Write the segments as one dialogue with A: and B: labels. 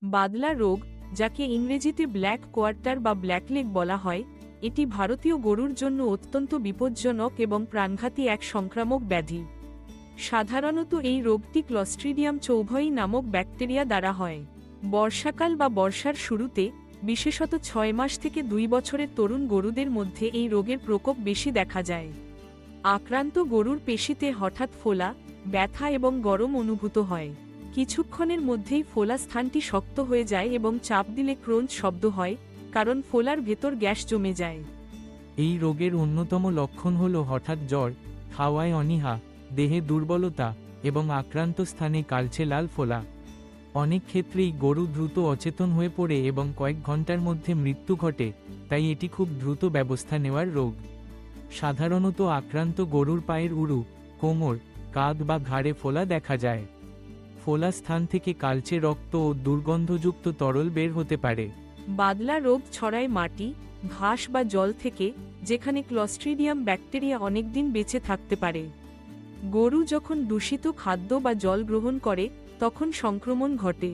A: বাদলা রোগ, যাকে ইংরেজিতে ব্ল্যাক কোয়ার্টার বা ব্ল্যাকলেগ বলা হয়, এটি ভারতীয় গরুর জন্য অত্যন্ত বিপজ্জনক এবং প্রাণঘাতী এক সংক্রামক ব্যাধি। সাধারণত এই রোগটি ক্লস্ট্রিডিয়াম চৌভয়ী নামক ব্যাকটেরিয়া দ্বারা হয়। বর্ষাকাল বা বর্ষার শুরুতে, বিশেষত 6 মাস থেকে 2 বছরের তরুণ গরুদের মধ্যে এই রোগের প্রকোপ বেশি দেখা যায়। আক্রান্ত গরুর পেশিতে হঠাৎ ফোলা, ব্যথা এবং গরম অনুভূত হয়। কিছুক্ষণের মধ্যেই ফোলা স্থানটি শক্ত হয়ে যায় এবং চাপ দিলে ক্রঞ্চ শব্দ হয়, কারণ ফোলার ভেতর গ্যাস জমে যায়।
B: এই রোগের অন্যতম লক্ষণ হল হঠাৎ জ্বর, খাওয়ায় অনীহা, দেহে দুর্বলতা এবং আক্রান্ত স্থানে কালচে লাল ফোলা। অনেক ক্ষেত্রেই গরু দ্রুত অচেতন হয়ে পড়ে এবং কয়েক ঘন্টার মধ্যে মৃত্যু ঘটে, তাই এটি খুব দ্রুত ব্যবস্থা নেওয়ার রোগ। সাধারণত আক্রান্ত গরুর পায়ের উরু, কোমর, কাঁধ বা ঘাড়ে ফোলা দেখা যায়। ফোলা স্থান থেকে কালচে রক্ত ও দুর্গন্ধযুক্ত তরল বের হতে পারে।
A: বাদলা রোগ ছড়ায় মাটি, ঘাস বা জল থেকে, যেখানে ক্লস্ট্রিডিয়াম ব্যাকটেরিয়া অনেকদিন বেঁচে থাকতে পারে। গরু যখন দূষিত খাদ্য বা জল গ্রহণ করে, তখন সংক্রমণ ঘটে।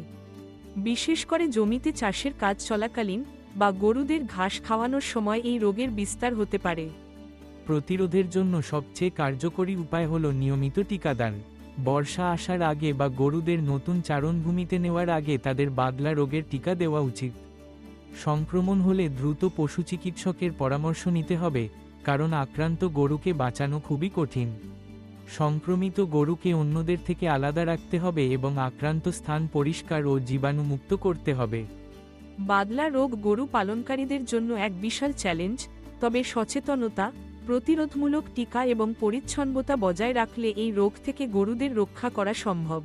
A: বিশেষ করে জমিতে চাষের কাজ চলাকালীন বা গরুদের ঘাস খাওয়ানোর সময় এই রোগের বিস্তার হতে পারে।
B: প্রতিরোধের জন্য সবচেয়ে কার্যকরী উপায় হল নিয়মিত টিকাদান। বর্ষা আসার আগে বা গরুদের নতুন চারণভূমিতে নেওয়ার আগে তাদের বাদলা রোগের টিকা দেওয়া উচিত। সংক্রমণ হলে দ্রুত পশু চিকিৎসকের পরামর্শ নিতে হবে, কারণ আক্রান্ত গরুকে বাঁচানো খুবই কঠিন। সংক্রমিত গরুকে অন্যদের থেকে আলাদা রাখতে হবে এবং আক্রান্ত স্থান পরিষ্কার ও জীবাণুমুক্ত করতে হবে।
A: বাদলা রোগ গরু পালনকারীদের জন্য এক বিশাল চ্যালেঞ্জ, তবে সচেতনতা, প্রতিরোধমূলক টিকা এবং পরিচ্ছন্নতা বজায় রাখলে এই রোগ থেকে গরুদের রক্ষা করা সম্ভব।